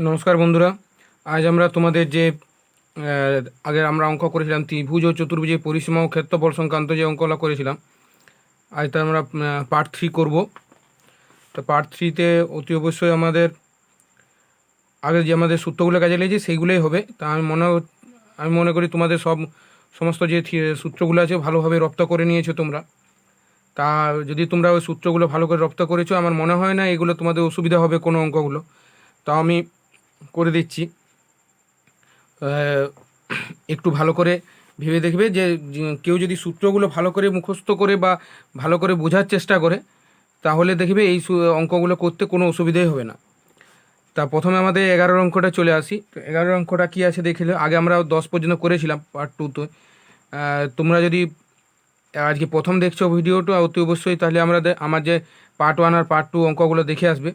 নমস্কার বন্ধুরা। আজ আমরা তোমাদের যে আগে আমরা অঙ্ক করেছিলাম ত্রিভুজ ও চতুর্ভুজের পরিসীমা ও ক্ষেত্রফল সংক্রান্ত যে অঙ্কগুলো করেছিলাম, আজ তার আমরা পার্ট 3 করব। তো পার্ট 3তে অতি অবশ্যই আমাদের আগে যে আমাদের সূত্রগুলো কাজে লেগেছে সেইগুলোই হবে। তা আমি মনে করি তোমাদের সমস্ত যে সূত্রগুলো আছে ভালোভাবে রপ্ত করে নিয়েছো তোমরা। তা যদি তোমরা ওই সূত্রগুলো ভালো করে রপ্ত করেছো, আমার মনে হয় না এগুলো তোমাদের অসুবিধা হবে কোনো অঙ্কগুলো। তাও আমি করে দিচ্ছি। একটু ভালো করে ভেবে দেখবে যে কেউ যদি সূত্রগুলো ভালো করে মুখস্থ করে বা ভালো করে বোঝার চেষ্টা করে, তাহলে দেখবে এই অঙ্কগুলো করতে কোনো অসুবিধাই হবে না। তা প্রথমে আমাদের 11 অঙ্কটা চলে আসি। তো 11 অঙ্কটা কী আছে দেখলে, আগে আমরা 10 পর্যন্ত করেছিলাম পার্ট 2তে। তোমরা যদি আজকে প্রথম দেখছো ভিডিওটা অতি অবশ্যই তাহলে আমার যে পার্ট 1 আর পার্ট 2 অঙ্কগুলো দেখে আসবে,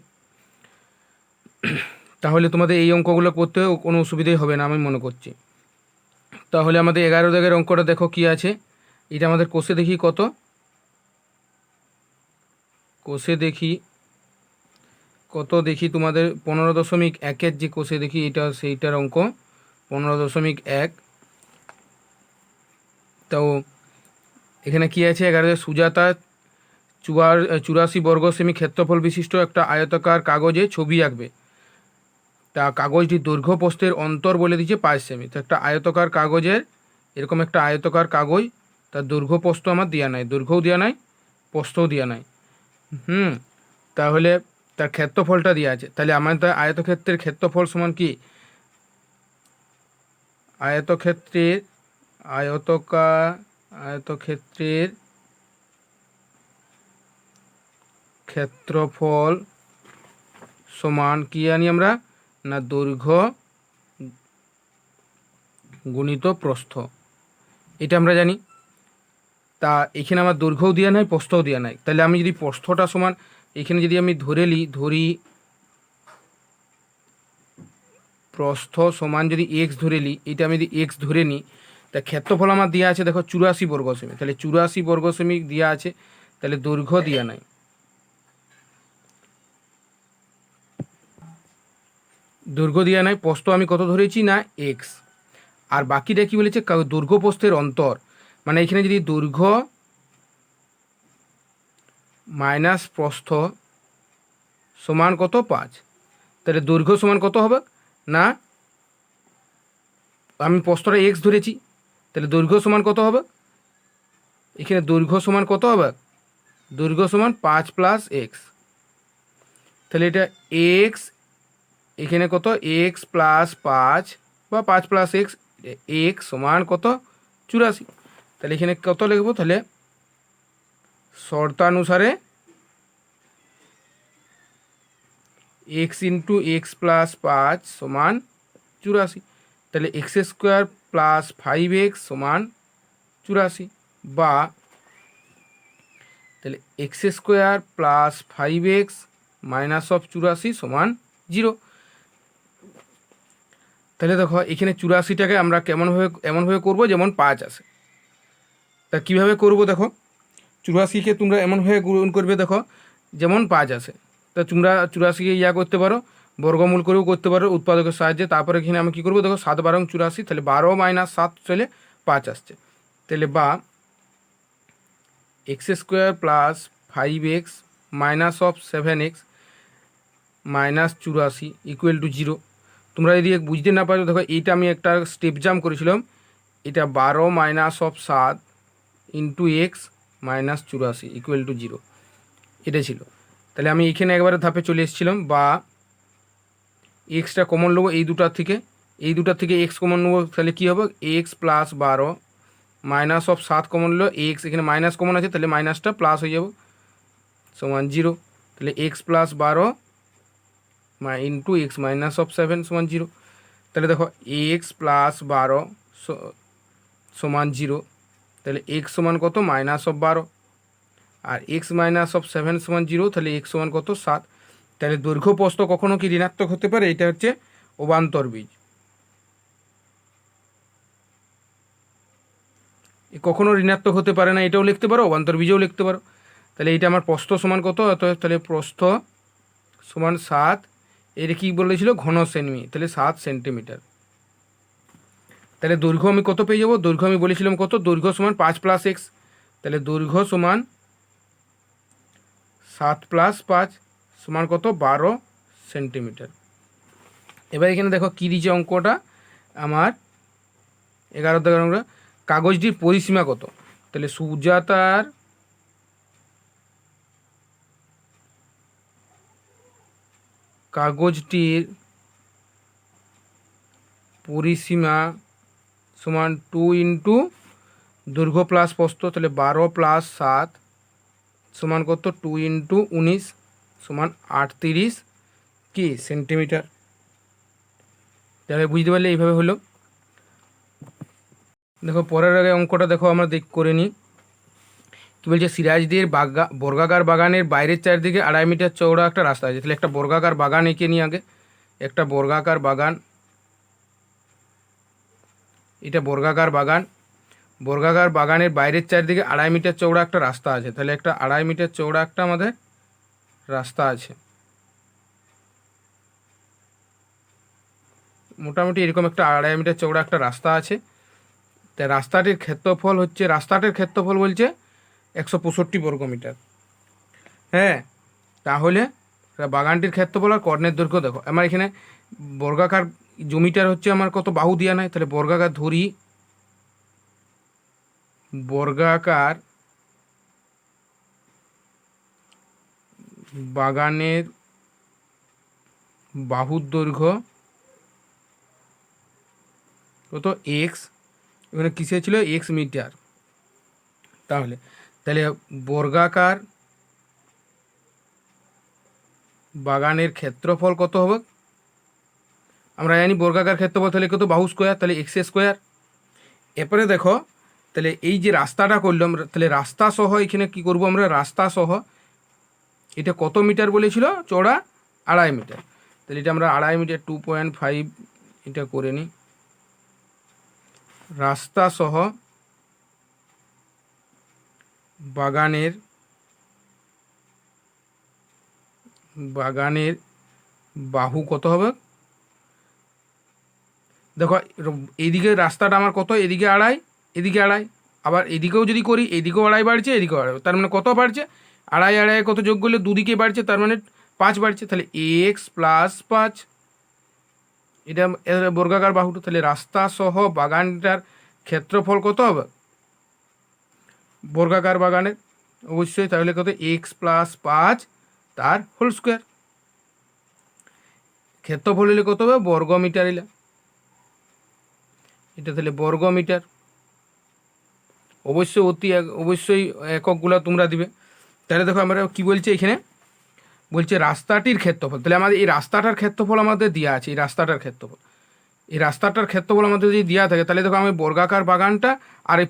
তাহলে তোমাদের এই অঙ্কগুলো করতেও কোনো অসুবিধাই হবে না আমি মনে করছি। তাহলে আমাদের 11 দাগের অঙ্কটা দেখো কি আছে। এটা আমাদের কোষে দেখি কত, কোষে দেখি কত দেখি তোমাদের 15.1 যে কোষে দেখি এটা সেইটার অঙ্ক 15.1। তো এখানে কি আছে, 11 সুজাতা 84 বর্গ সেমি ক্ষেত্রফল বিশিষ্ট একটা আয়তাকার কাগজে ছবি আঁকবে। তা কাগজটির দৈর্ঘ্য প্রস্থের অন্তর বলে দিচ্ছে 5 সেমি। তো একটা আয়তাকার কাগজের, এরকম একটা আয়তাকার কাগজ, তার দৈর্ঘ্য প্রস্থ আমার দেওয়া নাই, দৈর্ঘ্যও দেওয়া নাই, প্রস্থও দেওয়া নাই। তাহলে তার ক্ষেত্রফলটা দেওয়া আছে। তাহলে আমাদের আয়তক্ষেত্রের ক্ষেত্রফল সমান কি, আয়তক্ষেত্রের ক্ষেত্রফল সমান কি জানি আমরা, না দৈর্ঘ্য গুণিত প্রস্থ, এটা আমরা জানি। তা এখানে আমার দৈর্ঘ্যও দেওয়া নাই, প্রস্থও দেওয়া নাই। তাহলে আমি যদি প্রস্থটা সমান, এখানে যদি আমি ধরি প্রস্থ সমান যদি এক্স ধরে নিই, এটা আমি যদি এক্স ধরে নিই, তা ক্ষেত্রফল আমার দেওয়া আছে দেখো 84 বর্গ সেমি। তাহলে 84 বর্গ সেমি দেওয়া আছে, তাহলে দৈর্ঘ্য দেওয়া নাই, দৈর্ঘ্য দেওয়া নাই, প্রস্থ আমি কত ধরেছি না এক্স। আর বাকিটা কি বলেছে, দৈর্ঘ্য প্রস্থের অন্তর, মানে এখানে যদি দৈর্ঘ্য মাইনাস প্রস্থ সমান কত 5, তাহলে দৈর্ঘ্য সমান কত হবে না, আমি প্রস্থটা এক্স ধরেছি, তাহলে দৈর্ঘ্য সমান কত হবে, এখানে দৈর্ঘ্য সমান কত হবে, দৈর্ঘ্য সমান 5 প্লাস এক্স। তাহলে এটা এক্স, এখানে কত এক্স প্লাস 5 বা 5 প্লাস এক্স, এক্স সমান কত 84। তাহলে এখানে কত লিখবো, তাহলে শর্তানুসারে এক্স ইন্টু এক্স প্লাস 5 সমান 84। তাহলে এক্স স্কোয়ার প্লাস 5x সমান 84, বা তাহলে x square plus 5x minus of 84 সমান 0। তাহলে দেখো এখানে 84টাকে আমরা এমনভাবে করবো যেমন 5 আসে। তা কীভাবে করবো দেখো, 84কে তোমরা এমনভাবে গুণ করবে দেখো যেমন 5 আসে। তা তোমরা 84কে করতে পারো, বর্গমূল করেও করতে পারো উৎপাদকের সাহায্যে। তারপরে এখানে আমি কী করবো দেখো 7 12 84, তাহলে 12 মাইনাস 7 চলে 5 আসছে। তাহলে বা x square plus 5x minus of 7x minus 84 equal to 0। তোমরা যদি বুঝতে না পারো দেখো, এইটা আমি একটা স্টেপ জাম্প করেছিলাম, এটা 12 minus of 7 into x minus 84 equal to 0, এটা ছিল। তাহলে আমি এখানে একবারে ধাপে চলে এসেছিলাম, বা এক্সটা কমন নেবো এই দুটার থেকে এক্স কমন নেবো, তাহলে কী হবে x plus 12 minus of 7 common নিল, এক্স এখানে মাইনাস কমন আছে, তাহলে মাইনাসটা প্লাস হয়ে যাব সমান 0। তাহলে x plus 12 into x minus of 7 সমান 0। তাহলে দেখো এক্স প্লাস 12 সমান 0, তাহলে এক্স সমান কত মাইনাস অফ 12, আর এক্স মাইনাস অফ 7 সমান 0, তাহলে এক্স সমান কত 7। তাহলে দৈর্ঘ্য প্রস্থ কখনো কি ঋণাত্মক হতে পারে, এটা হচ্ছে অবান্তর বীজ, কখনো ঋণাত্মক হতে পারে না, এটাও লিখতে পারো, অবান্তর বীজও লিখতে পারো। তাহলে এইটা আমার প্রস্থ সমান কত, অতএব তাহলে প্রস্থ সমান 7 এটা কি বলেছিল, ঘন সেমি, তাহলে 7 সেন্টিমিটার। তাহলে দৈর্ঘ্য আমি কত পেয়ে যাবো, দৈর্ঘ্য আমি বলেছিলাম কত, দৈর্ঘ্য সমান 5 প্লাস এক্স, তাহলে দৈর্ঘ্য সমান 7 প্লাস 5 সমান কত, 12 সেন্টিমিটার। এবার এখানে দেখো কী দিয়েছে অঙ্কটা আমার 11 কাগজটির পরিসীমা কত। তাহলে সুজাতার কাগজটির পরিসীমা সমান 2 ইন্টু দৈর্ঘ্য প্লাস প্রস্থ, তাহলে 12 প্লাস 7 সমান কত, 2 ইন্টু 19 সমান 38 কি সেন্টিমিটার। তাহলে বুঝতে পারলে এইভাবে হলো। দেখো পরের আগে অঙ্কটা দেখো আমরা করে নিই। কী বলছে, সিরাজদের বর্গাকার বাগানের বাইরের চারদিকে 2.5 মিটার চওড়া একটা রাস্তা আছে। তাহলে একটা বর্গাকার বাগান এঁকে নিই আগে, একটা বর্গাকার বাগান, এটা বর্গাকার বাগান, বর্গাকার বাগানের বাইরের চারদিকে 2.5 মিটার চওড়া একটা রাস্তা আছে। তাহলে একটা 2.5 মিটার চওড়া একটা আমাদের রাস্তা আছে, মোটামুটি এরকম একটা 2.5 মিটার চওড়া একটা রাস্তা আছে। তাই রাস্তাটির ক্ষেত্রফল হচ্ছে, রাস্তাটির ক্ষেত্রফল বলছে 165 বর্গমিটার। হ্যাঁ, তাহলে বাগানটির ক্ষেত্রফল আর কর্ণের দৈর্ঘ্য দেখো। আমার এখানে বর্গাকার জমিটার হচ্ছে আমার কত, বাহু দেওয়া নাই, তাহলে বর্গাকার ধরি, বর্গাকার বাগানের বাহুর দৈর্ঘ্য কত, এক্স, এখানে কিসে ছিল, এক্স মিটার। তাহলে তাহলে বর্গাকার বাগানের ক্ষেত্রফল কত হবে, আমরা জানি বর্গাকার ক্ষেত্রফল তাহলে কত, বাহু স্কোয়ার, তাহলে এক্স স্কোয়ার। এরপরে দেখো, তাহলে এই যে রাস্তাটা করলাম, তাহলে রাস্তা সহ এখানে কি করব আমরা, রাস্তা সহ এটা কত মিটার বলেছিল, চওড়া 2.5 মিটার। তাহলে এটা আমরা 2.5 মিটার 2.5 এটা করে নিই। রাস্তা সহ বাগানের বাহু কত হবে, দেখো এইদিকে রাস্তাটা আমার কত, এদিকে 2.5 এদিকে 2.5, আবার এদিকেও যদি করি এদিকেও 2.5 বাড়ছে, এদিকেও 2.5, তার মানে কত বাড়ছে, 2.5 কত যোগ করলে দুদিকে বাড়ছে, তার মানে 5 বাড়ছে। তাহলে এক্স প্লাস 5, এটা বর্গাকার বাহুটা। তাহলে রাস্তা সহ বাগানটার ক্ষেত্রফল কত হবে বর্গাকার বাগানের, অবশ্যই তাহলে কত, এক্স প্লাস 5 তার হোল স্কোয়ার। ক্ষেত্রফল হলে কত হবে, বর্গ মিটার এলে, এটা তাহলে বর্গ মিটার। অবশ্যই অবশ্যই এককগুলো তোমরা দিবে। তাহলে দেখো আমরা কি বলছে এখানে, বলছে রাস্তাটির ক্ষেত্রফল, তাহলে আমাদের এই রাস্তাটার ক্ষেত্রফল আমাদের দেওয়া আছে, এই রাস্তাটার ক্ষেত্রফল, এই রাস্তাটার ক্ষেত্রফল আমাদের যদি দেওয়া থাকে, তাহলে দেখো আমি বর্গাকার বাগানটা আর এই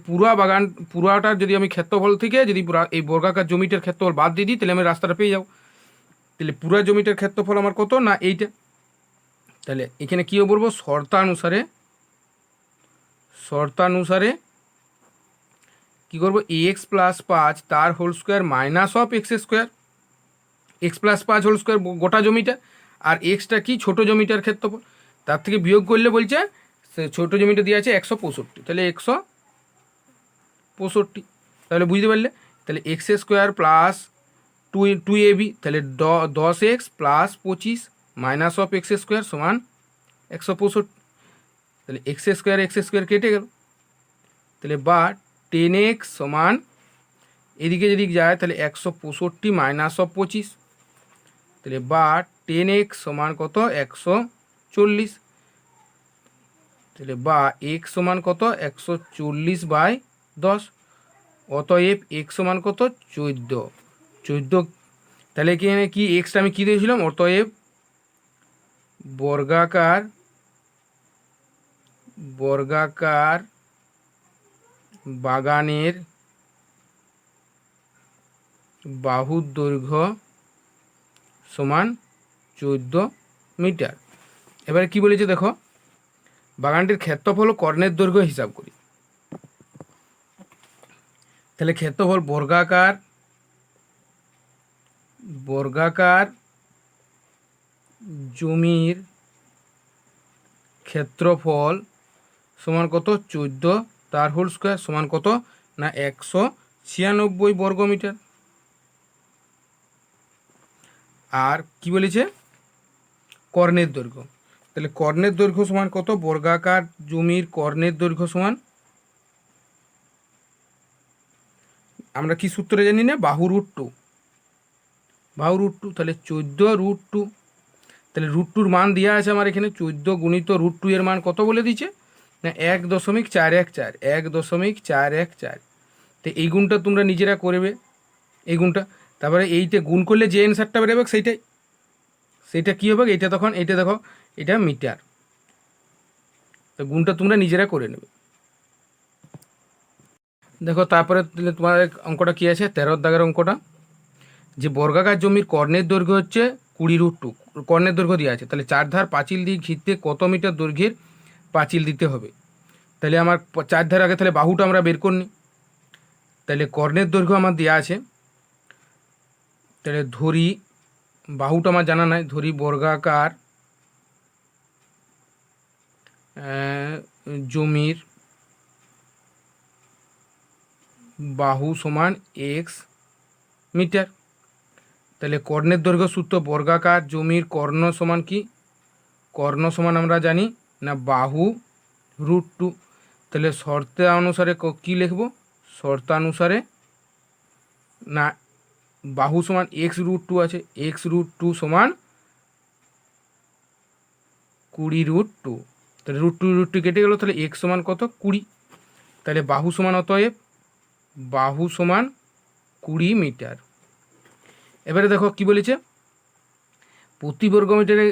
পুরাটার যদি আমি ক্ষেত্রফল থেকে যদি এই বর্গাকার জমিটার ক্ষেত্রফল বাদ দিয়ে দিই, তাহলে আমি রাস্তাটা পেয়ে যাবো। তাহলে পুরা জমিটার ক্ষেত্রফল আমার কত না, এইটা। তাহলে এখানে কী বলবো, শর্তানুসারে কী করবো, এক্স প্লাস 5 তার whole square minus of x square, x plus 5 whole square গোটা জমিটা, আর এক্সটা কি ছোটো জমিটার ক্ষেত্রফল, তার থেকে বিয়োগ করলে বলছে ছোটো জমিটা দিয়ে আছে 165, তাহলে 165, তাহলে বুঝতে পারলে। তাহলে এক্স স্কোয়ার প্লাস 2ab, তাহলে 10x plus 25 minus of x square সমান 165, তাহলে এক্স স্কোয়ার কেটে গেল। তাহলে বা 10x সমান এদিকে যদি যায় তাহলে 165 মাইনাস অফ 25, তাহলে বা 10x সমান কত, 140, তাহলে বা এক্স সমান কত, 140/10, অতএব এক্স সমান কত, 14। তাহলে এখানে কি এক্সটা আমি কী দিয়েছিলাম, অতএব বর্গাকার বাগানের বাহুর দৈর্ঘ্য সমান 14 মিটার। এবারে কি বলেছে দেখো, বাগানটির ক্ষেত্রফল কর্ণের দৈর্ঘ্য হিসাব করি। তাহলে ক্ষেত্রফল বর্গাকার জমির ক্ষেত্রফল সমান কত 14 তার হোল স্কোয়ার সমান কত না 196 বর্গমিটার। আর কি বলেছে কর্ণের দৈর্ঘ্য, তাহলে কর্ণের দৈর্ঘ্য সমান কত, বর্গাকার জমির কর্ণের দৈর্ঘ্য সমান আমরা কি সূত্রে জানি না, বাহু রুট টু, বাহু রুট টু, তাহলে 14√2, তাহলে √2 মান দেওয়া আছে আমার এখানে 14 গুণিত √2 এর মান কত বলে দিচ্ছে না 1.414, 1.414। তো এই গুণটা তোমরা নিজেরা করবে, এই গুণটা, তারপরে এইটা গুণ করলে যে অ্যান্সারটা বেরোবে সেইটা কী হবে, এইটা তখন এইটা দেখো এটা মিটার, তো গুণটা তোমরা নিজেরা করে নেবে। দেখো তারপরে তোমার অঙ্কটা কী আছে, 13 দাগের অঙ্কটা, যে বর্গাকার জমির কর্ণের দৈর্ঘ্য হচ্ছে 20√2, কর্ণের দৈর্ঘ্য দেওয়া আছে, তাহলে 4 ধার পাঁচিল দিয়ে ঘিরতে কত মিটার দৈর্ঘ্যের পাঁচিল দিতে হবে। তাহলে আমার 4 ধার আগে তাহলে বাহুটা আমরা বের করে নিই, তাহলে কর্ণের দৈর্ঘ্য আমার দেওয়া আছে, তাহলে ধরি বাহুটা আমার জানা নাই, ধরি বর্গাকার জমির বাহু সমান x মিটার। তাহলে কর্ণের দৈর্ঘ্য সূত্র, বর্গাকার জমির কর্ণ সমান কি, কর্ণ সমান আমরা জানি না বাহু √2, তাহলে শর্তানুসারে কী লিখব, শর্তানুসারে না বাহু সমান x√2 আছে, x√2 সমান 20√2, তাহলে √2 কেটে গেল, তাহলে x সমান কত 20, তাহলে বাহু সমান অতএব বাহু সমান 20 মিটার। এবারে দেখো কি বলেছে, প্রতি বর্গ মিটারে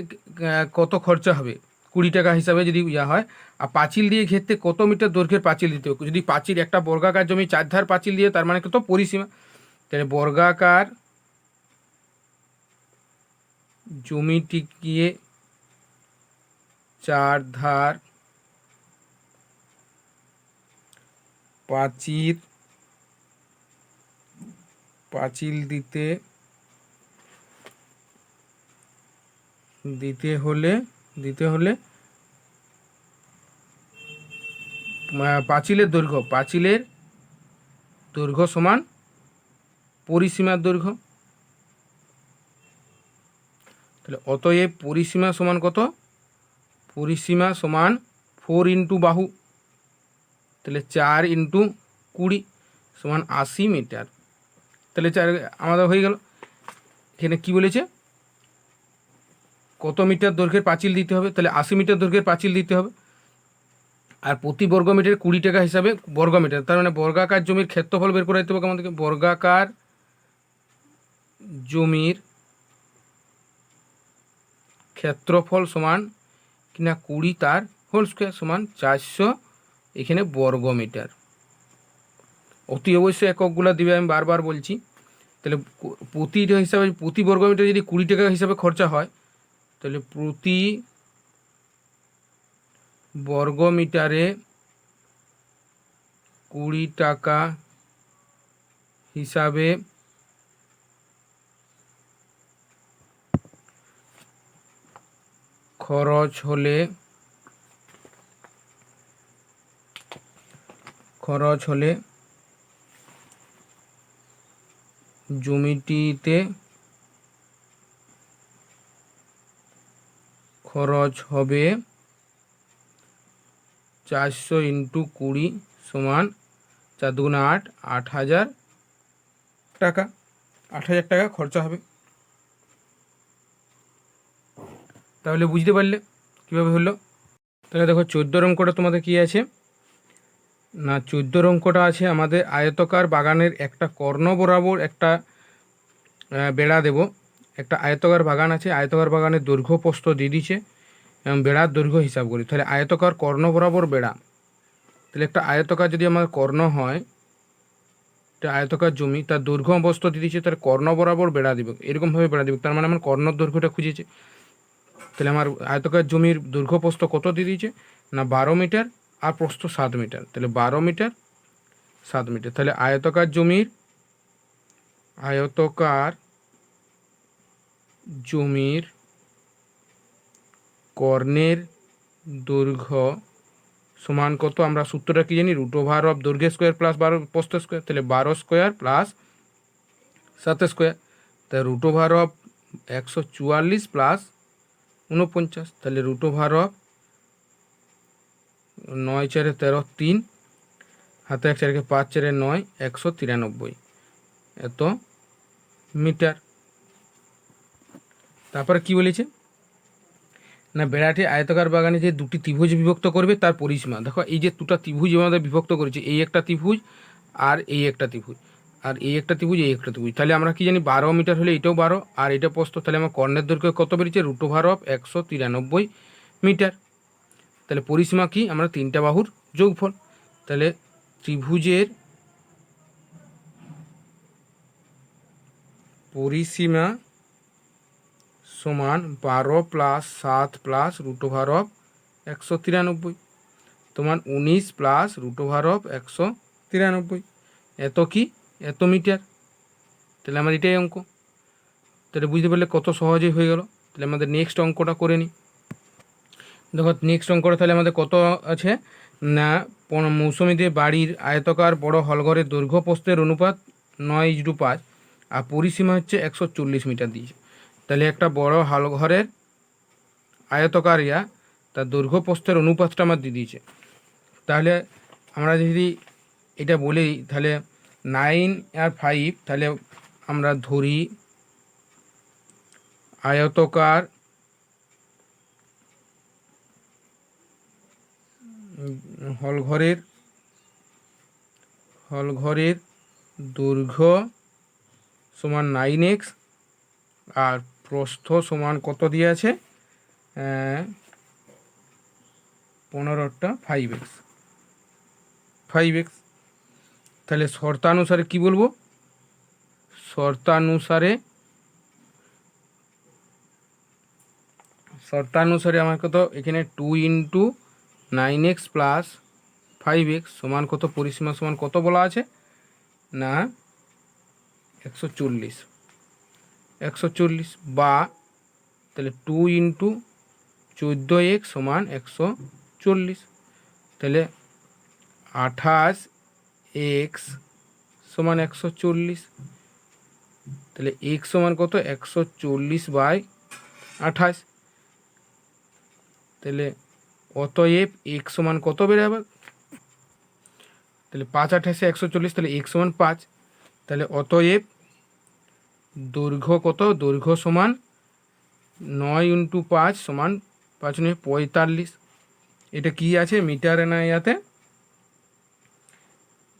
কত খরচা হবে 20 টাকা হিসাবে যদি ইয়া হয়, আর পাঁচিল দিয়ে ঘেরতে কত মিটার দৈর্ঘ্যের পাঁচিল দিতে হবে, যদি পাঁচিল একটা বর্গাকার জমি 4 ধার পাঁচিল দিয়ে, তার মানে কত পরিসীমা, তাহলে বর্গাকার জমিটিকে 4 ধার পাঁচিল দিতে হলে পাঁচিলের দৈর্ঘ্য সমান পরিসীমার দৈর্ঘ্য, তাহলে অতএব পরিসীমা সমান কত, পরিসীমা সমান 4 ইন্টু বাহু, তাহলে 4 ইন্টু 20 সমান 80 মিটার। তাহলে আমাদের হয়ে গেল। এখানে কি বলেছে কত মিটার দৈর্ঘ্যের পাঁচিল দিতে হবে, তাহলে 80 মিটার দৈর্ঘ্যের পাঁচিল দিতে হবে, আর প্রতি বর্গ মিটারে 20 টাকা হিসাবে বর্গ মিটার, তার মানে বর্গাকার জমির ক্ষেত্রফল বের করে দিতে হবে আমাদেরকে, বর্গাকার জমির ক্ষেত্রফল সমান কিনা 20 তার হোল স্কোয়ার সমান 400 এখানে বর্গ মিটার। অতি অবশ্যই এককগুলো দিবে, আমি বারবার বলছি। তাহলে প্রতিটা হিসাবে প্রতি বর্গ মিটার যদি 20 টাকা হিসাবে খরচা হয়, তাহলে প্রতি বর্গ মিটারে 20 টাকা হিসাবে খরচ হলে জমিটিতে খরচ হবে 400 ইন্টু 20 সমান 4 2 8, 8,000 টাকা, 8,000 টাকা খরচা হবে। তাহলে বুঝতে পারলে কীভাবে হলো। তাহলে দেখো 14 অঙ্কটা তোমাদের কী আছে না, 14 অঙ্কটা আছে আমাদের আয়তকার বাগানের একটা কর্ণ বরাবর একটা বেড়া দেব, একটা আয়তকার বাগান আছে, আয়তকার বাগানের দৈর্ঘ্য প্রস্থ দিয়ে দিচ্ছে এবং বেড়ার দৈর্ঘ্য হিসাব করি, তাহলে আয়তকার কর্ণ বরাবর বেড়া, তাহলে একটা আয়তকার যদি আমার কর্ণ হয়, একটা আয়তকার জমি, তার দৈর্ঘ্য প্রস্থ দিয়ে দিচ্ছে, তাহলে কর্ণ বরাবর বেড়া দিবে, এরকমভাবে বেড়া দিবে, তার মানে আমার কর্ণর দৈর্ঘ্যটা খুঁজেছে। তাহলে আমার আয়তকার জমির দৈর্ঘ্য প্রস্থ কত দিয়ে দিয়েছে না 12 মিটার আর প্রস্থ 7 মিটার, তাহলে 12 মিটার 7 মিটার, তাহলে আয়তকার জমির কর্ণের দৈর্ঘ্য সমান কত, আমরা সূত্রটা কি জানি, রুট ওভার অফ দৈর্ঘ্য স্কোয়ার প্লাস 12 প্রস্থ স্কোয়ার, তাহলে 12 স্কোয়ার প্লাস 7 স্কোয়ার, তাহলে রুট ওভার অফ 144 প্লাস 49, তাহলে রুট ওভার অফ 9 4 13 3, হাতে 1 4 5 4 9, 193 এত মিটার। তারপরে কি বলেছে না, বেড়াটি আয়তাকার বাগানে যে দুটি ত্রিভুজ বিভক্ত করবে তার পরিসীমা। দেখো এই যে দুটো ত্রিভুজ আমাদের বিভক্ত করেছে, এই একটা ত্রিভুজ আর এই একটা ত্রিভুজ, আর এই একটা ত্রিভুজ এই একটা ত্রিভুজ, তাহলে আমরা কি জানি 12 মিটার হলে এটাও 12 আর এটা প্রস্থ, তাহলে আমার কর্ণের দৈর্ঘ্য কত বেরিয়েছে, রুট ওভার অফ 193 মিটার। তাহলে পরিসীমা কি, আমরা তিনটা বাহুর যোগফল, তাহলে ত্রিভুজের পরিসীমা সমান 12 plus 7 plus root over of 193, তোমার 19 প্লাস রুট ওভার অফ 193, এত কি, এত মিটার। তাহলে আমার এটাই অঙ্ক। তাহলে বুঝতে পারলে কত সহজেই হয়ে গেল। তাহলে আমাদের নেক্সট অঙ্কটা করে নিই। দেখো নেক্সট অঙ্কটা তাহলে আমাদের কত আছে না, মৌসুমীদের বাড়ির আয়তকার বড় হলঘরের দৈর্ঘ্য প্রস্থের অনুপাত 9:5 আর পরিসীমা হচ্ছে 140 মিটার দিয়েছে। তাহলে একটা বড় হলঘরের আয়তকার তার দৈর্ঘ্য প্রস্থের অনুপাতটা আমার দিয়ে দিয়েছে। তাহলে আমরা যদি এটা বলি তাহলে 9 আর 5, তাহলে আমরা ধরি আয়তকার হলঘরের দৈর্ঘ্য সমান 9x আর প্রস্থ সমান কত দিয়ে আছে, 15টা 5x। তাহলে শর্তানুসারে কি বলবো, শর্তানুসারে আমার কত এখানে 2 × 9x প্লাস 5x সমান কত, পরিসীমা সমান কত বলা আছে না 140 বা তাহলে 2 × 14x সমান 140, তাহলে 28x সমান 140, তাহলে x সমান কত 140/28, তাহলে অতএব x সমান কত বেরোবে, তাহলে 5 28 140, তাহলে x সমান 5, তাহলে অতএব দৈর্ঘ্য কত, দৈর্ঘ্য সমান 9 × 5 সমান 5 9 45, এটা কি আছে মিটারে না ইয়াতে,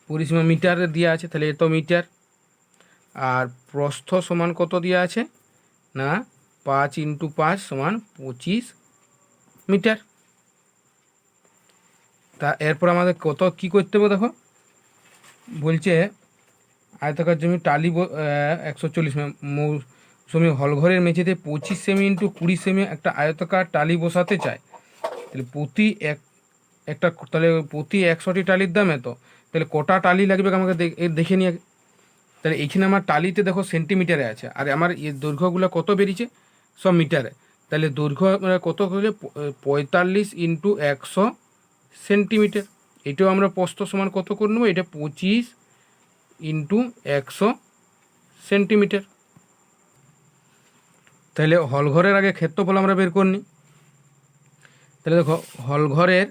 পরিসীমা মিটারে দেওয়া আছে, তাহলে এত মিটার। আর প্রস্থ সমান কত দেওয়া আছে না 5 × 5 সমান 25 মিটার। তা এরপর আমাদের কত কি করতে হবে, দেখো বলছে আয়তাকার জমি টালি 140 মৌসুমি হলঘরের মেঝেতে 25 সেমি × 20 সেমি একটা আয়তাকার টালি বসাতে চায়। তাহলে প্রতি 100টি টালির দাম এত, তাহলে কটা টালি লাগবে আমাকে দেখে নিয়ে। তাহলে এইখানে আমার টালিতে দেখো সেন্টিমিটারে আছে, আর আমার দৈর্ঘ্যগুলো কত বেরিয়েছে সব মিটারে। তাহলে দৈর্ঘ্য কত হলে 45 × 100 সেন্টিমিটার। এটাও আমরা প্রস্থ সমান কত করে নেবো, এটা 25 × 100 সেন্টিমিটার। তাহলে হলঘরের আগে ক্ষেত্রফল আমরা বের করে নিই। তাহলে দেখো হলঘরের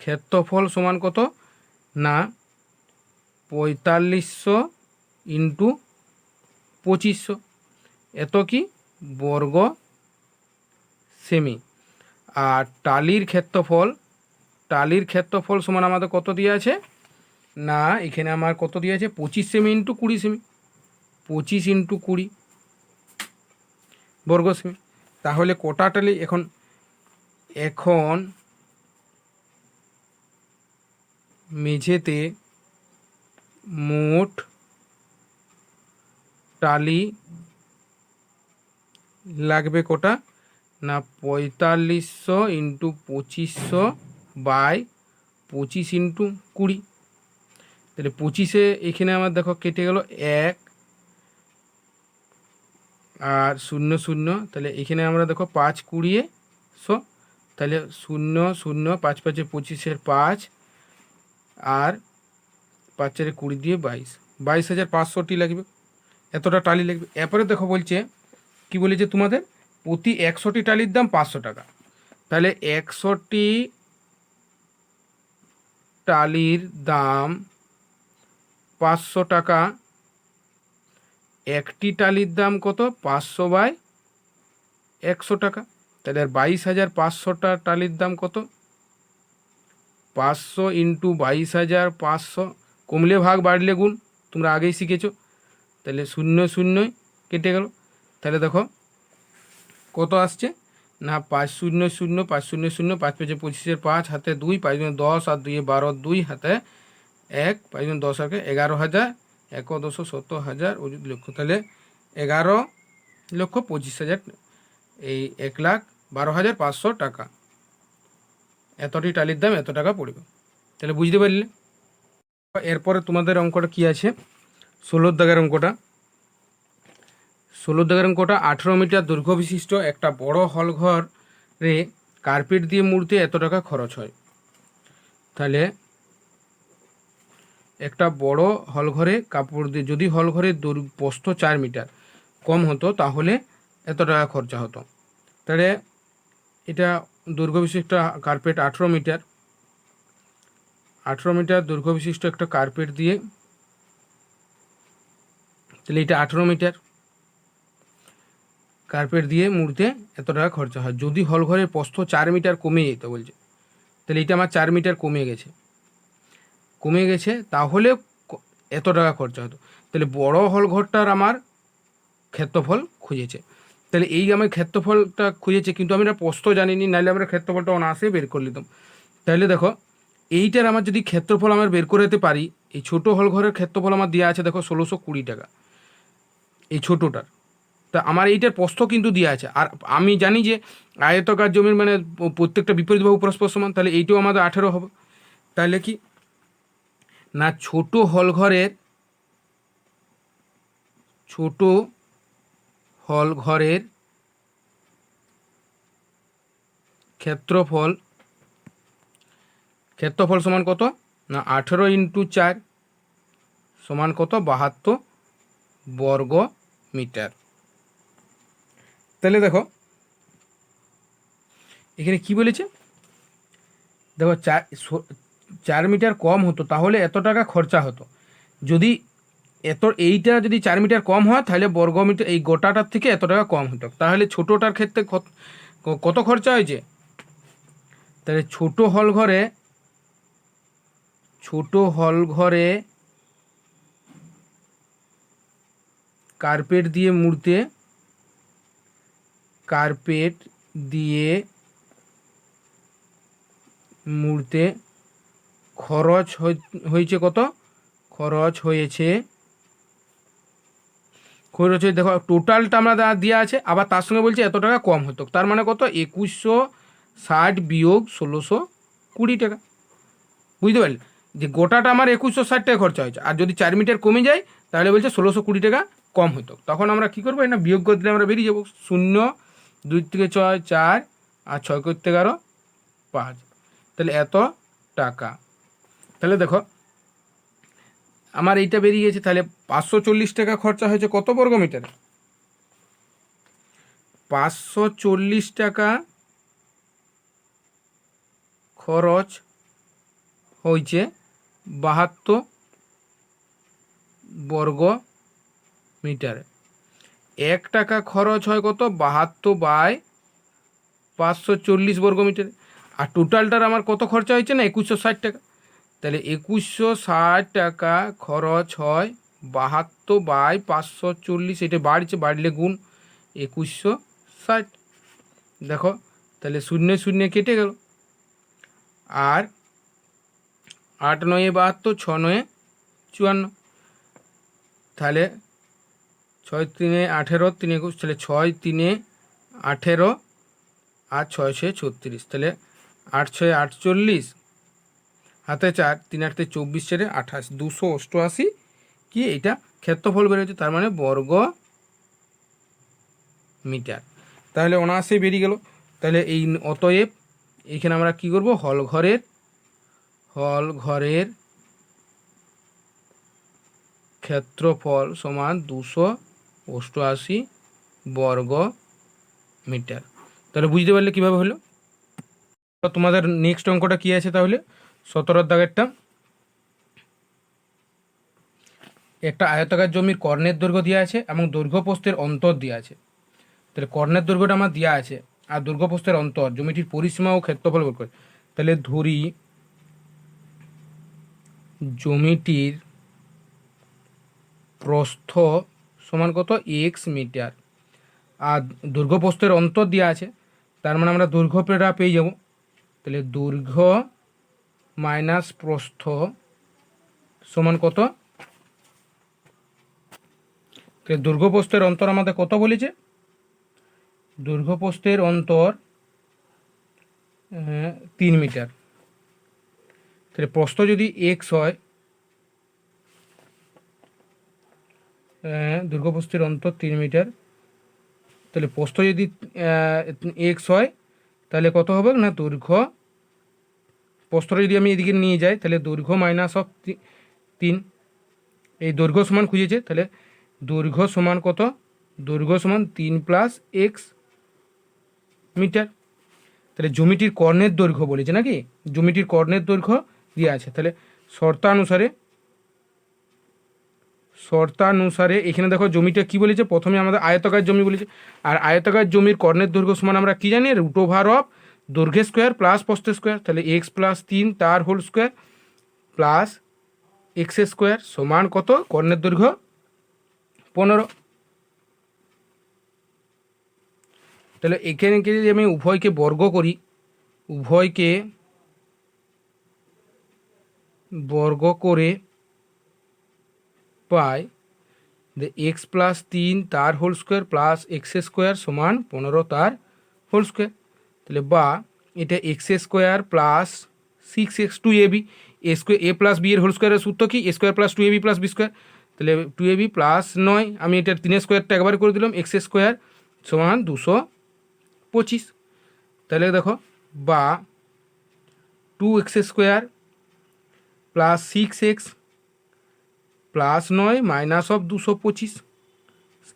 ক্ষেত্রফল সমান কত না 4500 × 2500, এত কি বর্গ সেমি। আর টালির ক্ষেত্রফল সমান আমাদের কত দিয়ে আছে না, এখানে আমার কত দিয়ে আছে 25 সেমি × 20 সেমি, 25 × 20 বর্গ সেমি। তাহলে কটা টালি এখন মেঝেতে মোট টালি লাগবে কটা না 4500 × 2500/25 × 20, তাহলে 25-এ এখানে আমার দেখো কেটে গেল 1, আর শূন্য শূন্য, তাহলে এখানে আমরা দেখো 5 20 100, তাহলে 0 0 5 5 25 5 আর 5 4 20 দিয়ে 22,500টি লাগবে, এতটা টালি লাগবে। এরপরে দেখো বলছে কি বলেছে তোমাদের প্রতি 100টি টালির দাম 500 টাকা। তাহলে 100টি টালির দাম 500 টাকা, একটি টালির দাম কত 500/100 টাকা। তাহলে আর 22,500টা টালির দাম কত 500 ইন্টু 22,500, কমলে ভাগ বাড়লে গুণ, তোমরা আগেই শিখেছো। তাহলে 0 0 কেটে গেল। তাহলে দেখো কত আসছে না 5 0 0 5 0 0 5 5 25 5 হাতে 2 5 10 আর 2 12 2 হাতে 1 5 10 আর 11,000 1 10 70,000 ও যদি লক্ষ, তাহলে 11,25,000, এই 1,12,500 টাকা। এতটি টালির দাম এত টাকা পড়বে। তাহলে বুঝতে পারলে। এরপরে তোমাদের অঙ্কটা কি আছে, 16 দাগের অঙ্কটা। 16 দাগের অঙ্কটা 18 মিটার দৈর্ঘ্য বিশিষ্ট একটা বড় হল ঘরে কার্পেট দিয়ে মুড়তে এত টাকা খরচ হয়। তাহলে একটা বড় হল ঘরে কাপড় দিয়ে, যদি হল ঘরের প্রস্থ 4 মিটার কম হতো তাহলে এত টাকা খরচা হতো। তাহলে এটা দৈর্ঘ্য বিশিষ্ট কার্পেট 18 মিটার, 18 মিটার দৈর্ঘ্য বিশিষ্ট একটা কার্পেট দিয়ে, তাহলে এটা 18 মিটার কার্পেট দিয়ে মুড়তে এত টাকা খরচা হয়। যদি হল ঘরের প্রস্থ 4 মিটার কমে যেত বলছে, তাহলে এটা আমার 4 মিটার কমে গেছে তাহলে এত টাকা খরচা হতো। তাহলে বড় হল ঘরটার আমার ক্ষেত্রফল খুঁজেছে। তাহলে এই আমার ক্ষেত্রফলটা খুঁজেছে, কিন্তু আমি এটা প্রস্থ জানিনি, নাহলে আমরা ক্ষেত্রফলটা অনায়াসে বের করে নিতাম। তাহলে দেখো এইটার আমার যদি ক্ষেত্রফল আমার বের করে দিতে পারি, এই ছোটো হল ঘরের ক্ষেত্রফল আমার দেওয়া আছে দেখো 1620 টাকা এই ছোটোটার। তা আমার এইটার প্রস্থ কিন্তু দেওয়া আছে, আর আমি জানি যে আয়তকার জমির মানে প্রত্যেকটা বিপরীত বাহু পরস্পর সমান, তাহলে এইটাও আমাদের 18 হবে। তাহলে কি না ছোট হল ঘরের ক্ষেত্রফল সমান কত না 18 ইন্টু 4 সমান কত 72 বর্গ মিটার। তাহলে দেখো এখানে কি বলেছে, দেখো 4 মিটার কম হতো তাহলে এত টাকা খরচা হতো। যদি এইটা যদি 4 মিটার কম হয় তাহলে বর্গ মিটার এই গোটাটার থেকে এত টাকা কম হতো। তাহলে ছোটোটার ক্ষেত্রে কত খরচা হয়েছে, তাহলে ছোট হল ঘরে কার্পেট দিয়ে মুড়তে খরচ হয়েছে কত, খরচ হয়েছে দেখো টোটালটা আমরা দেওয়া আছে, আবার তার সঙ্গে বলছে এত টাকা কম হতো, তার মানে কত 2160 বিয়োগ 1620 টাকা। বুঝতে পারলে যে গোটাটা আমার 2160 টাকা খরচা হয়েছে, আর যদি 4 মিটার কমে যায় তাহলে বলছে 1620 টাকা কম হতো। তখন আমরা কী করবো, এটা বিয়োগ করে দিলে আমরা বেরিয়ে যাবো। 0 2 থেকে 6 4 আর 6 করতে 11 5, তাহলে এত টাকা। তাহলে দেখো আমার এইটা বেরিয়ে গেছে। তাহলে 540 টাকা খরচা হয়েছে কত বর্গ মিটারে, 540 টাকা খরচ হয়েছে 72 বর্গ মিটারে। 1 টাকা খরচ হয় কত 72/540 বর্গ মিটারে। আর টোটালটার আমার কত খরচা হয়েছে না 2160 টাকা। তাহলে 2160 টাকা খরচ হয় 72/540, এটা বাড়লে গুণ 2160। দেখো তাহলে 0 0 কেটে গেল, আর 8 9 72 6 9 54, তাহলে 6 3 18 3 21, তাহলে 6 3 18 আর 6 6 36, তাহলে 8 6 48 হাতে 4 3 8 24 4 28 288 কি এইটা ক্ষেত্রফল বেরোচ্ছে। তার মানে বর্গ মিটার। তাহলে অনায়াসেই বেরিয়ে গেল। তাহলে এই অতএব এইখানে আমরা কি করব, হল ঘরের ক্ষেত্রফল সমান 288 বর্গ মিটার। তাহলে বুঝতে পারলে কীভাবে হলো। তোমাদের নেক্সট অঙ্কটা কী আছে তাহলে, 17 দাগেরটা, একটা আয়তাকার জমির কর্ণের দৈর্ঘ্য দেওয়া আছে এবং দৈর্ঘ্য প্রস্থের অন্তর দেওয়া আছে। তাহলে কর্ণের দৈর্ঘ্যটা আমার দেওয়া আছে আর দৈর্ঘ্য প্রস্থের অন্তর, জমিটির পরিসীমা ও ক্ষেত্রফল বের করে। তাহলে ধরি জমিটির প্রস্থ সমান কত, x মিটার, আর দৈর্ঘ্য প্রস্থের অন্তর দেওয়া আছে, তার মানে আমরা দৈর্ঘ্যটা পেয়ে যাব। তাহলে দৈর্ঘ্য মাইনাস প্রস্থ সমান কত, তাহলে দৈর্ঘ্য প্রস্থের অন্তর আমাদের কত বলেছে, দৈর্ঘ্য প্রস্থের অন্তর 3 মিটার। তাহলে প্রস্থ যদি এক্স হয়, দৈর্ঘ্য প্রস্থের অন্তর 3 মিটার, তাহলে প্রস্থ যদি এক্স হয় তাহলে কত হবে না, দৈর্ঘ্য প্রস্থটা যদি আমি এদিকে নিয়ে যাই তাহলে দৈর্ঘ্য মাইনাস অফ 3, এই দৈর্ঘ্য সমান খুঁজেছে, তাহলে দৈর্ঘ্য সমান কত, দৈর্ঘ্য সমান 3 প্লাস এক্স মিটার। তাহলে জমিটির কর্ণের দৈর্ঘ্য বলেছে নাকি, জমিটির কর্ণের দৈর্ঘ্য দেওয়া আছে। তাহলে শর্তানুসারে এখানে দেখো জমিটা কি বলেছে, প্রথমে আমাদের আয়তাকার জমি বলেছে, আর আয়তাকার জমির কর্ণের দৈর্ঘ্য সমান আমরা কি জানি, রুট ওভার অফ দৈর্ঘ্য স্কোয়ার প্লাস প্রস্থ স্কোয়ার। তাহলে এক্স প্লাস 3 তার whole square plus x square সমান কত, কর্ণের দৈর্ঘ্য 15। তাহলে এখানে যদি আমি উভয়কে বর্গ করি, উভয়কে বর্গ করে পাই যে এক্স প্লাস 3 তার whole square plus x square সমান 15 তার হোল স্কোয়ার। তাহলে বা এটা X square plus 6x 2ab, A square A plus B এর হোল স্কোয়ারের সূত্র কি, A square plus 2ab plus B square. তাহলে 2ab প্লাস 9, আমি এটা 3 স্কোয়ারটা একবার করে দিলাম, এক্স স্কোয়ার সমান 225। তাহলে দেখো বা 2x square plus 6x plus 9 minus of 225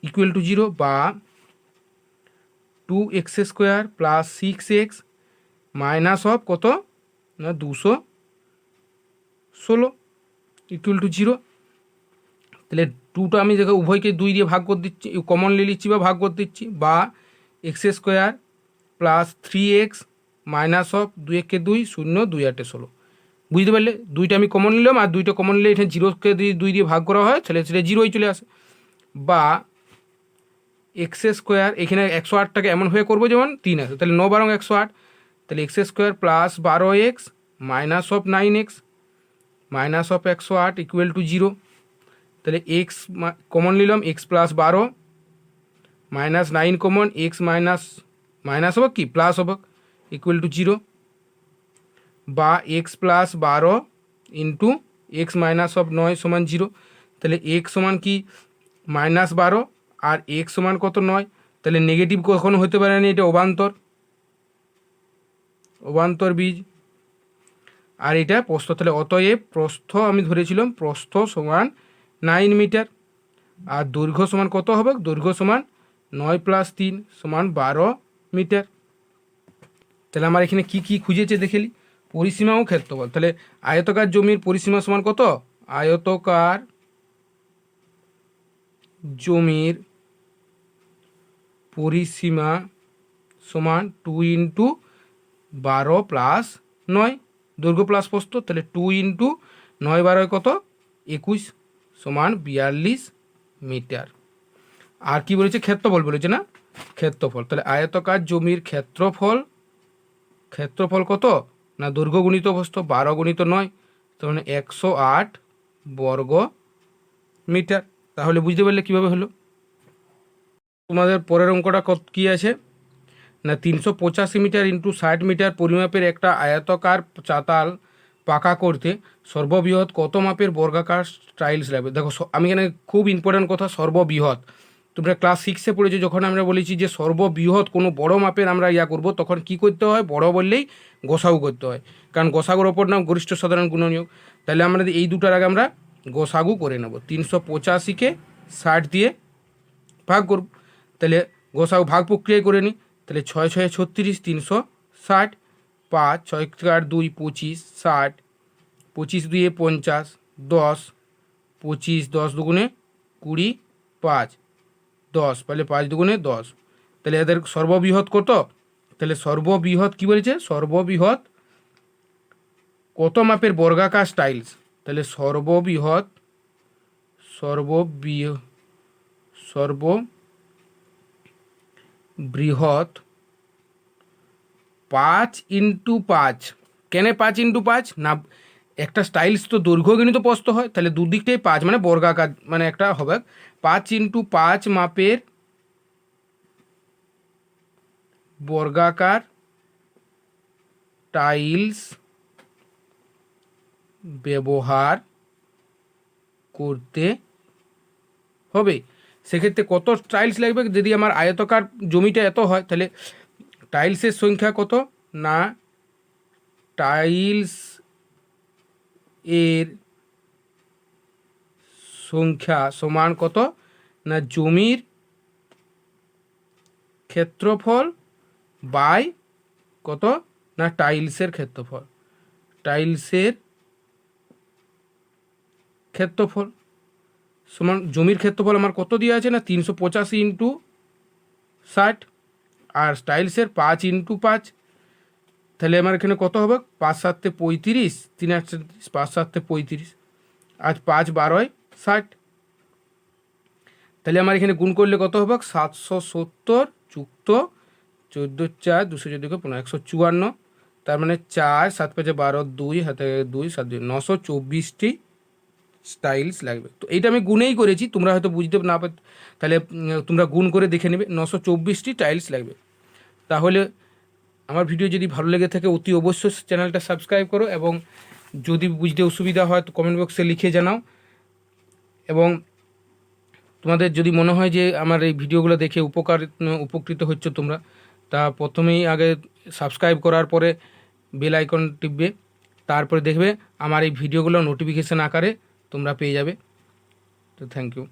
equal to 0, বা 2x square plus 6x minus of কত না 216 ইকুয়াল টু 0। তাহলে 2টা আমি দেখো উভয়কে 2 দিয়ে ভাগ করে দিচ্ছি, কমনলি নিচ্ছি বা ভাগ করে দিচ্ছি, বা x square plus 3x minus of 2 একে 2 0 2 8 16। বুঝতে পারলে, 2টা আমি কমন নিলাম আর 2টা কমন নিলে এখানে 0কে 2 দিয়ে ভাগ করা হয়, তাহলে সেটা 0ই চলে আসে। বা এক্স স্কোয়ার, এখানে 108টাকে এমনভাবে করবো যেমন 3 আসে, তাহলে 9 12 108, তাহলে x square plus 12x minus of 9x minus of 108 equal to 0। তাহলে এক্স কমন নিলাম, x plus 12 minus 9 common, x minus হবে কি প্লাস হবে ইকুয়াল টু 0, বা x plus 12 into x minus of 9 সমান 0। তাহলে এক্স সমান কি -12 আর এক্স সমান কত 9, তাহলে নেগেটিভ কখনো হতে পারে না, এটা অবান্তর বীজ। আর এটা প্রস্থ, তাহলে অতএব প্রস্থ আমি ধরেছিলাম, প্রস্থ সমান 9 মিটার, আর দৈর্ঘ্য সমান কত হবে, দৈর্ঘ্য সমান 9 প্লাস 3 সমান 12 মিটার। তাহলে আমার এখানে কি কি খুঁজেছে দেখেলি, পরিসীমা ও ক্ষেত্রফল। তাহলে আয়তকার জমির পরিসীমা সমান কত, আয়তকার জমির পরিসীমা সমান 2 ইন্টু 12 প্লাস 9, দৈর্ঘ্য প্লাস প্রস্থ, তাহলে 2 ইন্টু 9 12 কত 21 সমান 42 মিটার। আর কি বলেছে, ক্ষেত্রফল বলেছে না, ক্ষেত্রফল। তাহলে আয়তকার জমির ক্ষেত্রফল কত না, দৈর্ঘ্য গুণিত প্রস্থ 12 গুণিত 9, তাহলে 108 বর্গ মিটার। তাহলে বুঝতে পারলে কীভাবে হলো। তোমাদের পরের অঙ্কটা কী আছে না, 385 মিটার ইন্টু 60 মিটার পরিমাপের একটা আয়তকার চাতাল পাকা করতে সর্ববৃহৎ কত মাপের বর্গাকার টাইলস লাগবে। দেখো আমি এখানে খুব ইম্পর্ট্যান্ট কথা, সর্ববৃহৎ, তোমরা ক্লাস 6-এ পড়েছো, যখন আমরা বলেছি যে সর্ববৃহৎ কোনো বড় মাপের আমরা করব, তখন কি করতে হয়, বড় বললেই গোসাগু করতে হয়, কারণ গোসাগুর ওপর নাম গরিষ্ঠ সাধারণ গুণনীয়ক। তাহলে আমরা এই দুটার আগে আমরা গোসাগু করে নেব। 385-কে 60 দিয়ে ভাগ করব। তাহলে গোসাগু ভাগ প্রক্রিয়ায় করে নিই। তাহলে 6 6 36, 360, 5 6 4 2 25, 60, 25 2 50, 10, 25, 10 দুগুণে 20, 5, 10, তাহলে 5 দুগুণে 10। তাহলে এদের সর্ববৃহৎ কত? তাহলে সর্ববৃহৎ কি বলেছে, সর্ববৃহৎ কত মাপের বর্গাকার টাইলস? তাহলে সর্ববৃহৎ 5x5। কেন 5x5? না, একটা টাইলস তো দৈর্ঘ্য গণিত প্রস্থ হয়, তাহলে দুদিকটাই 5 মানে বর্গাকার, মানে একটা হবে 5x5 মাপের বর্গাকার টাইলস ব্যবহার করতে হবে। সেক্ষেত্রে কত টাইলস লাগবে? যদি আমার আয়তকার জমিটা এত হয়, তাহলে টাইলসের সংখ্যা কত? না, টাইলস এর সংখ্যা সমান কত? না, জমির ক্ষেত্রফল বাই কত? না, টাইলসের ক্ষেত্রফল। টাইলসের ক্ষেত্রফল সমান জমির ক্ষেত্রফল আমার কত দেওয়া আছে? না, 385x60, আর টাইলসের 5x5। তাহলে আমার এখানে কত হবে? 5 7 35, 3 8 5 7 35, আজ 5 12 60। তাহলে আমার এখানে গুণ করলে কত হবে? 770 যুক্ত 14 4 214 15 154। তার মানে 4 7 5 12 2 হাতে 2 7 2 924টি টাইলস লাগবে। তো এইটা আমি গুণেই করেছি, তোমরা হয়তো বুঝতে না পার, তাহলে তোমরা গুণ করে দেখে নেবে। 924টি টাইলস লাগবে। তাহলে আমার ভিডিও যদি ভালো লেগে থাকে অতি অবশ্যই চ্যানেলটা সাবস্ক্রাইব করো, এবং যদি বুঝতে অসুবিধা হয় তো কমেন্ট বক্সে লিখে জানাও। এবং তোমাদের যদি মনে হয় যে আমার এই ভিডিওগুলো দেখে উপকৃত হচ্ছে তোমরা, তা প্রথমেই আগে সাবস্ক্রাইব করার পরে বেল আইকন টিপবে, তারপরে দেখবে আমার এই ভিডিওগুলো নোটিফিকেশান আকারে তোমরা পেয়ে যাবে। তো থ্যাংক ইউ।